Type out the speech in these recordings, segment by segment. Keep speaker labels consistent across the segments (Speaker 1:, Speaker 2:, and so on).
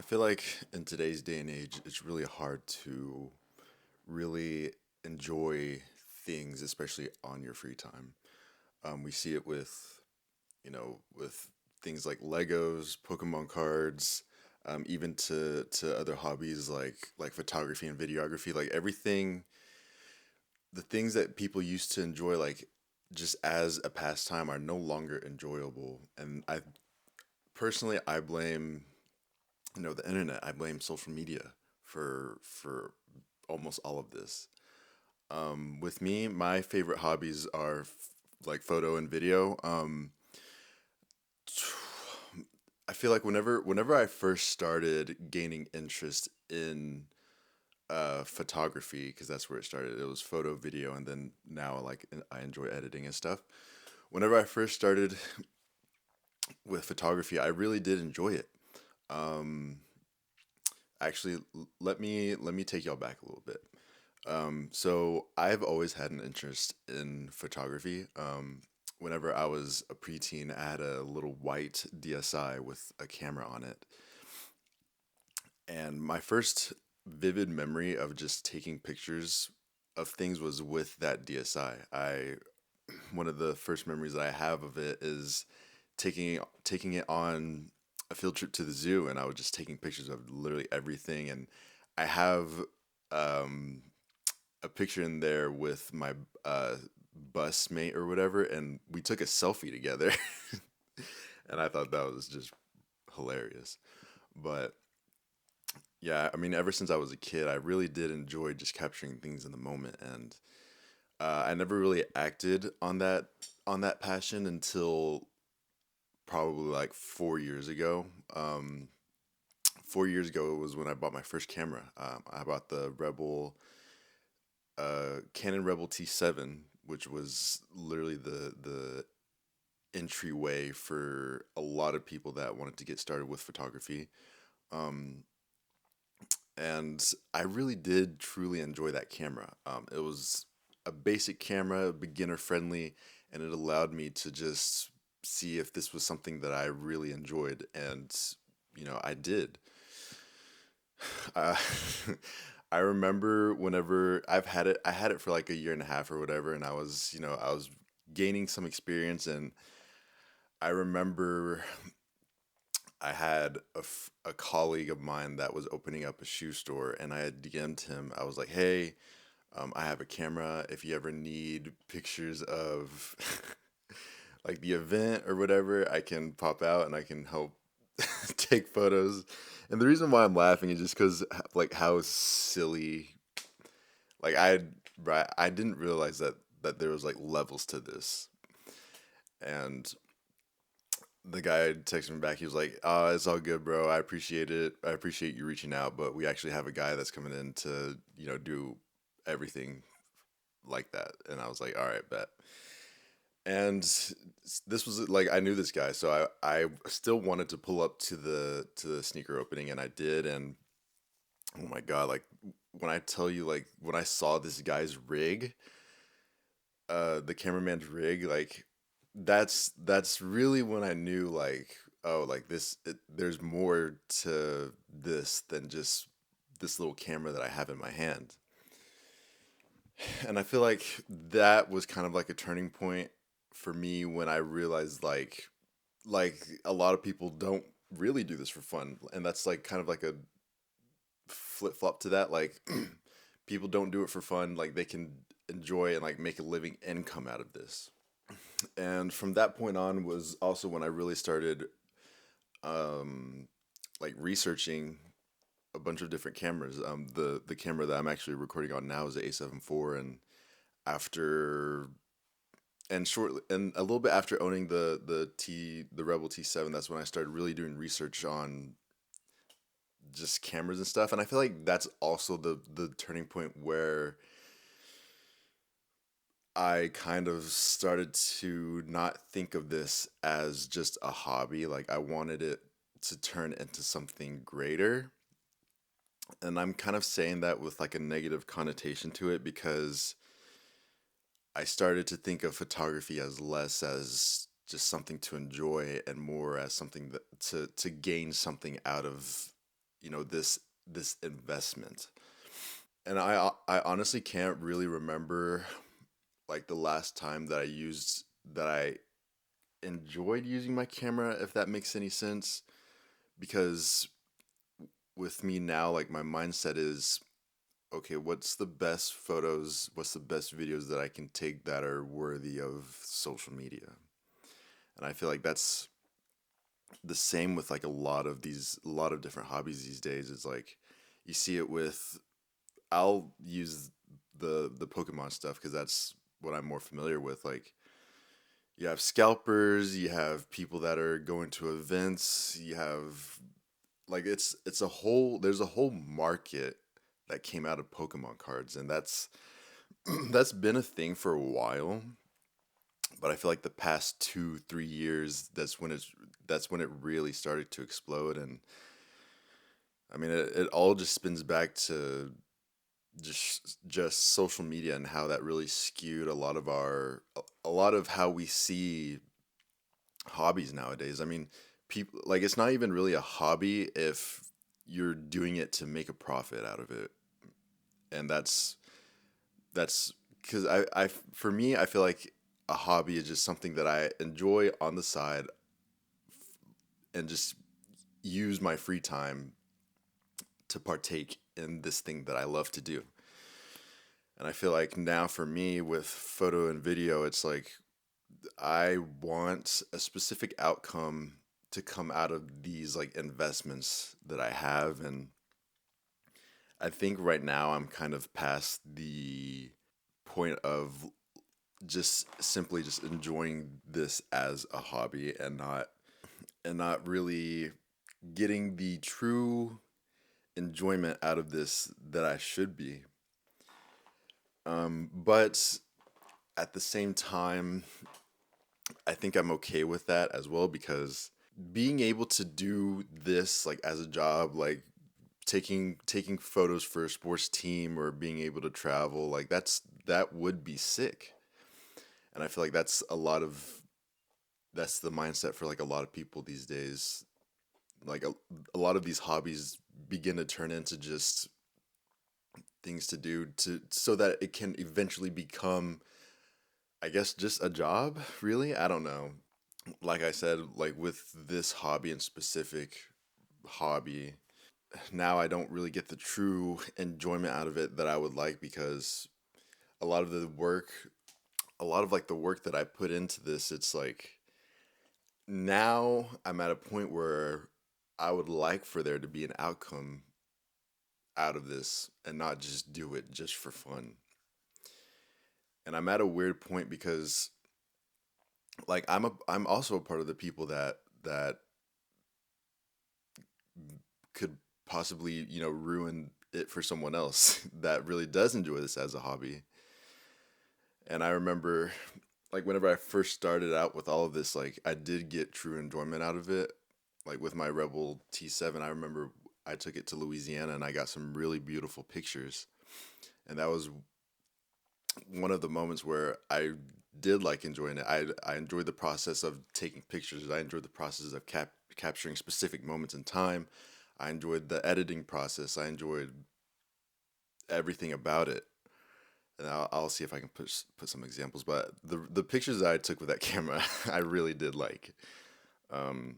Speaker 1: feel like in today's day and age, it's really hard to really enjoy things, especially on your free time. We see it with things like Legos, Pokemon cards, even to other hobbies like photography and videography. Like everything, the things that people used to enjoy, like just as a pastime, are no longer enjoyable. And I personally, I blame the internet. I blame social media for almost all of this. With me, my favorite hobbies are like photo and video. I feel like whenever I first started gaining interest in photography, because that's where it started. It was photo, video, and then now like I enjoy editing and stuff. Whenever I first started with photography, I really did enjoy it. Um, Actually, let me take y'all back a little bit. So I've always had an interest in photography. Whenever I was a preteen, I had a little white DSI with a camera on it, and my first vivid memory of just taking pictures of things was with that DSI. I One of the first memories that I have of it is taking it on a field trip to the zoo, and I was just taking pictures of literally everything. And I have um, a picture in there with my bus mate or whatever, and we took a selfie together, and I thought that was just hilarious. But yeah, I mean, ever since I was a kid, I really did enjoy just capturing things in the moment, and I never really acted on that passion until probably like 4 years ago. 4 years ago was when I bought my first camera. I bought the Canon Rebel T7, which was literally the entryway for a lot of people that wanted to get started with photography. Um, and I really did truly enjoy that camera. It was a basic camera, beginner friendly, and it allowed me to just see if this was something that I really enjoyed, and I did. Uh, I remember whenever I had it for like a year and a half or whatever, and I was gaining some experience, and I remember I had a colleague of mine that was opening up a shoe store, and I had DM'd him. I was like, "Hey, I have a camera. If you ever need pictures of like the event or whatever, I can pop out and I can help take photos." And the reason why I'm laughing is just because like how silly. Like I didn't realize that there was like levels to this, and the guy texted me back. He was like, it's all good, bro. I appreciate it. I appreciate you reaching out, but we actually have a guy that's coming in to, do everything like that." And I was like, "All right, bet." And this was like I knew this guy, so I still wanted to pull up to the sneaker opening, and I did. And oh my god, like when I tell you, like when I saw this guy's rig, the cameraman's rig, like that's really when I knew, like, oh, like there's more to this than just this little camera that I have in my hand. And I feel like that was kind of like a turning point for me when I realized, like a lot of people don't really do this for fun, and that's like kind of like a flip flop to that. Like people don't do it for fun, like they can enjoy and like make a living income out of this. And from that point on was also when I really started um like researching a bunch of different cameras. The camera that I'm actually recording on now is the A7 IV, and after shortly and a little bit after owning the Rebel T7, that's when I started really doing research on just cameras and stuff. And I feel like that's also the turning point where I kind of started to not think of this as just a hobby. Like I wanted it to turn into something greater. And I'm kind of saying that with like a negative connotation to it, because I started to think of photography as less as just something to enjoy and more as something that to gain something out of this investment. And I honestly can't really remember like the last time that I enjoyed using my camera, if that makes any sense, because with me now, like my mindset is, okay, what's the best photos, what's the best videos that I can take that are worthy of social media? And I feel like that's the same with like a lot of different hobbies these days. It's like you see it with, I'll use the Pokemon stuff because that's what I'm more familiar with. Like you have scalpers, you have people that are going to events, you have like it's a whole there's a whole market that came out of Pokemon cards, and that's that's been a thing for a while. But I feel like the past 2 3 years, that's when it really started to explode. And I mean it all just spins back to just social media and how that really skewed a lot of how we see hobbies nowadays. I mean, people like it's not even really a hobby if you're doing it to make a profit out of it. And that's because for me, I feel like a hobby is just something that I enjoy on the side and just use my free time to partake in this thing that I love to do. And I feel like now for me with photo and video, it's like I want a specific outcome to come out of these like investments that I have. And I think right now I'm kind of past the point of just simply just enjoying this as a hobby and not really getting the true enjoyment out of this that I should be. But at the same time, I think I'm okay with that as well because being able to do this like as a job, like taking photos for a sports team or being able to travel, like that would be sick. And I feel like that's the mindset for like a lot of people these days. Like a lot of these hobbies begin to turn into just things to do to so that it can eventually become, I guess, just a job, really. I don't know. Like I said, like with this hobby in specific hobby, now I don't really get the true enjoyment out of it that I would like because a lot of the work, a lot of like the work that I put into this, it's like now I'm at a point where I would like for there to be an outcome out of this and not just do it just for fun. And I'm at a weird point because like I'm also a part of the people that could possibly, ruin it for someone else that really does enjoy this as a hobby. And I remember like whenever I first started out with all of this, like I did get true enjoyment out of it. Like with my Rebel T7, I remember I took it to Louisiana and I got some really beautiful pictures. And that was one of the moments where I did like enjoying it. I enjoyed the process of taking pictures. I enjoyed the process of capturing specific moments in time. I enjoyed the editing process. I enjoyed everything about it. And I'll see if I can put some examples. But the pictures that I took with that camera, I really did like. Um,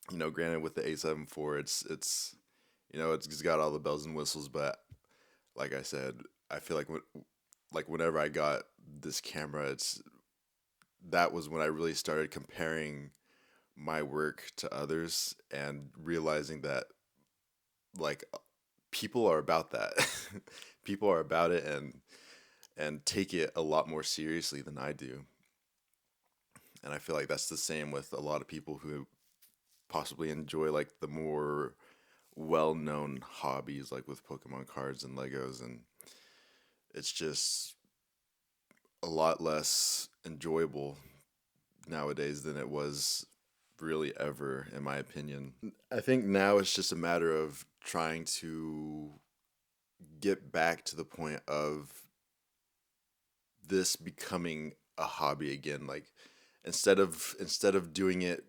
Speaker 1: Granted with the A7 IV, it's got all the bells and whistles. But like I said, I feel like whenever I got this camera, it's that was when I really started comparing my work to others and realizing that like people are about that. People are about it and take it a lot more seriously than I do. And I feel like that's the same with a lot of people who possibly enjoy like the more well-known hobbies like with Pokemon cards and Legos, and it's just a lot less enjoyable nowadays than it was really ever, in my opinion. I think now it's just a matter of trying to get back to the point of this becoming a hobby again. Like instead of doing it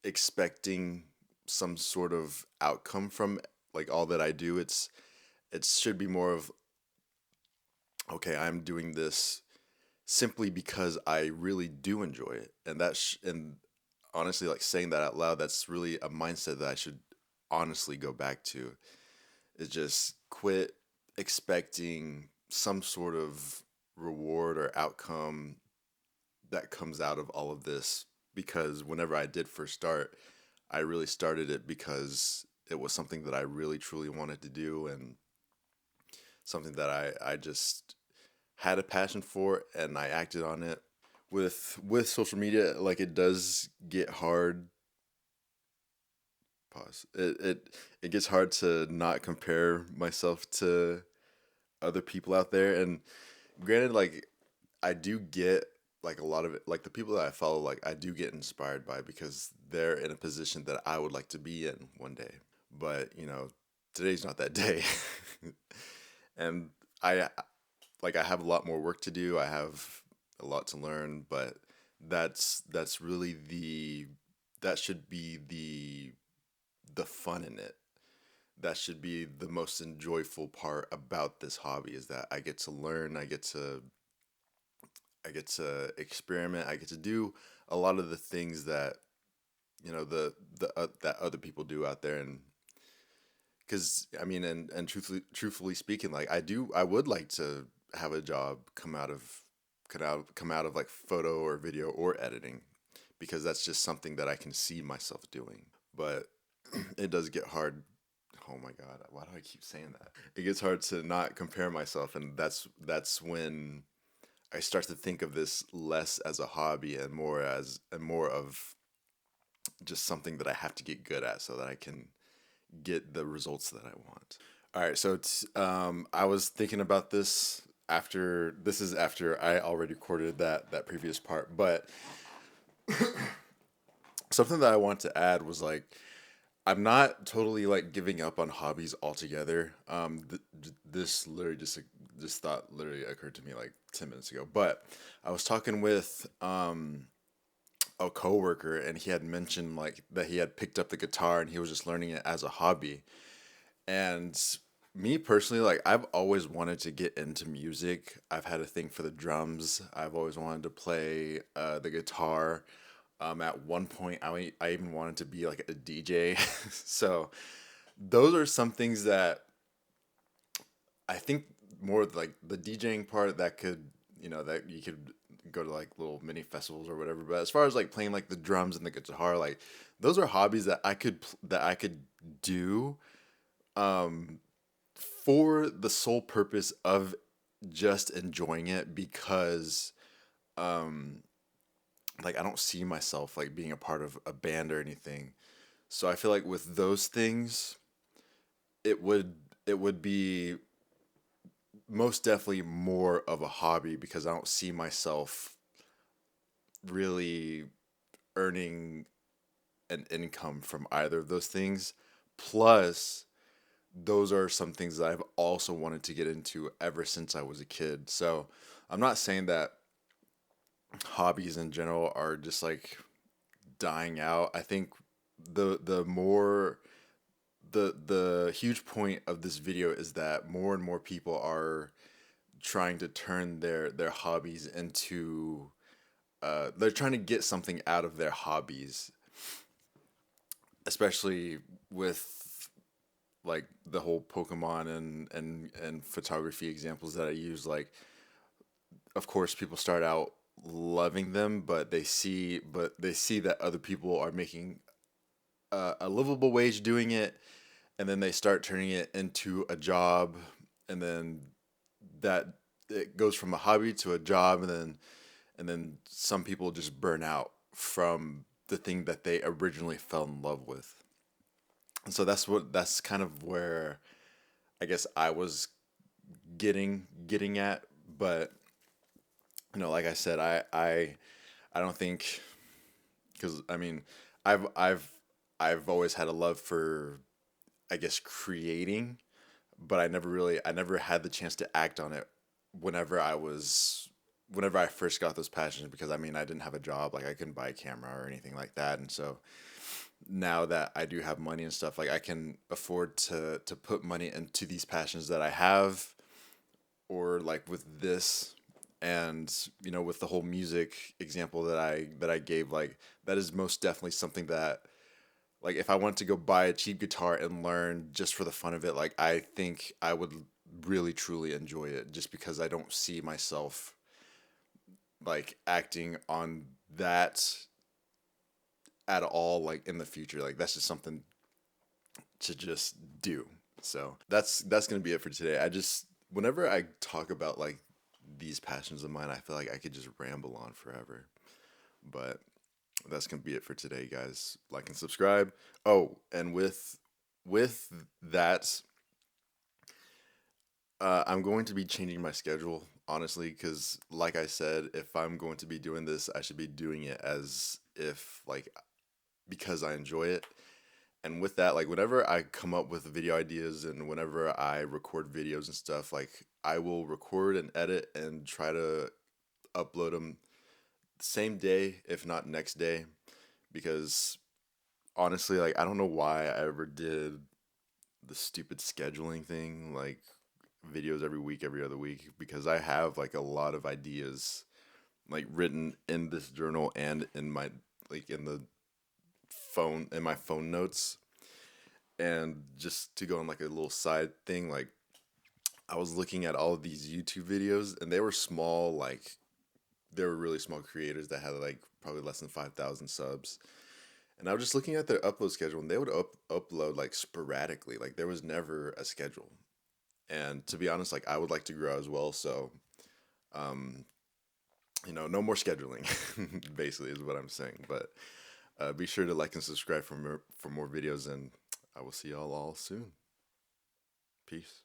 Speaker 1: expecting some sort of outcome from like all that I do. It should be more of, okay, I'm doing this simply because I really do enjoy it. And honestly, like saying that out loud, that's really a mindset that I should honestly go back to. Is just quit expecting some sort of reward or outcome that comes out of all of this, because whenever I did first start, I really started it because it was something that I really truly wanted to do, and something that I just had a passion for, and I acted on it. With social media, like, it does get hard. Pause. It gets hard to not compare myself to other people out there. And granted, like, I do get, like, a lot of it, like the people that I follow, like, I do get inspired by, because they're in a position that I would like to be in one day. But today's not that day. And I like, I have a lot more work to do. I have a lot to learn, but that's really that should be the fun in it. That should be the most enjoyable part about this hobby, is that I get to learn, I get to experiment, I get to do a lot of the things that that other people do out there. And because I mean, and truthfully speaking, like, I would like to have a job come out of like photo or video or editing, because that's just something that I can see myself doing. But it does get hard. Oh my god, why do I keep saying that? It gets hard to not compare myself, and that's when I start to think of this less as a hobby and more of just something that I have to get good at so that I can get the results that I want. All right, so I was thinking about this after this is after I already recorded that previous part, but something that I want to add was, like, I'm not totally like giving up on hobbies altogether. This literally just thought literally occurred to me like 10 minutes ago. But I was talking with a coworker, and he had mentioned like that he had picked up the guitar and he was just learning it as a hobby. And me personally, like, I've always wanted to get into music. I've had a thing for the drums. I've always wanted to play the guitar. At one point, I even wanted to be like a DJ. So those are some things that I think, more like the DJing part, that could, that you could go to like little mini festivals or whatever. But as far as like playing like the drums and the guitar, like, those are hobbies that I could do um for the sole purpose of just enjoying it, because um like, I don't see myself like being a part of a band or anything. So I feel like with those things, it would it would be most definitely more of a hobby, because I don't see myself really earning an income from either of those things. Plus, those are some things that I've also wanted to get into ever since I was a kid. So I'm not saying that hobbies in general are just like dying out. I think the more the huge point of this video is that more and more people are trying to turn their hobbies into they're trying to get something out of their hobbies, especially with like the whole Pokemon and photography examples that I use. Like, of course, people start out loving them, but they see that other people are making a livable wage doing it, and then they start turning it into a job, and then that it goes from a hobby to a job, and then some people just burn out from the thing that they originally fell in love with. And so that's kind of where I guess I was getting at. But like I said, I don't think, because I mean, I've always had a love for, I guess, creating, but I never had the chance to act on it whenever I first got those passions, because I mean, I didn't have a job, like I couldn't buy a camera or anything like that. And so now that I do have money and stuff, like I can afford to put money into these passions that I have, or like with this, and with the whole music example that I gave, like that is most definitely something that, like, if I wanted to go buy a cheap guitar and learn just for the fun of it, like I think I would really truly enjoy it, just because I don't see myself like acting on that at all, like in the future. Like that's just something to just do. So that's gonna be it for today. I just, whenever I talk about like these passions of mine, I feel like I could just ramble on forever. But that's gonna be it for today, guys. Like and subscribe. Oh, and with that, I'm going to be changing my schedule, honestly, because like I said, if I'm going to be doing this, I should be doing it as if like because I enjoy it. And with that, like whenever I come up with video ideas and whenever I record videos and stuff, like I will record and edit and try to upload them same day, if not next day, because honestly, like I don't know why I ever did the stupid scheduling thing, like videos every week, every other week, because I have like a lot of ideas like written in this journal and in my, like in the phone, in my phone notes. And just to go on like a little side thing, like I was looking at all of these YouTube videos and they were small, like they were really small creators that had like probably less than 5,000 subs. And I was just looking at their upload schedule and they would upload like sporadically. Like there was never a schedule. And to be honest, like I would like to grow as well. So, um, no more scheduling, basically, is what I'm saying. But be sure to like and subscribe for more videos, and I will see y'all all soon. Peace.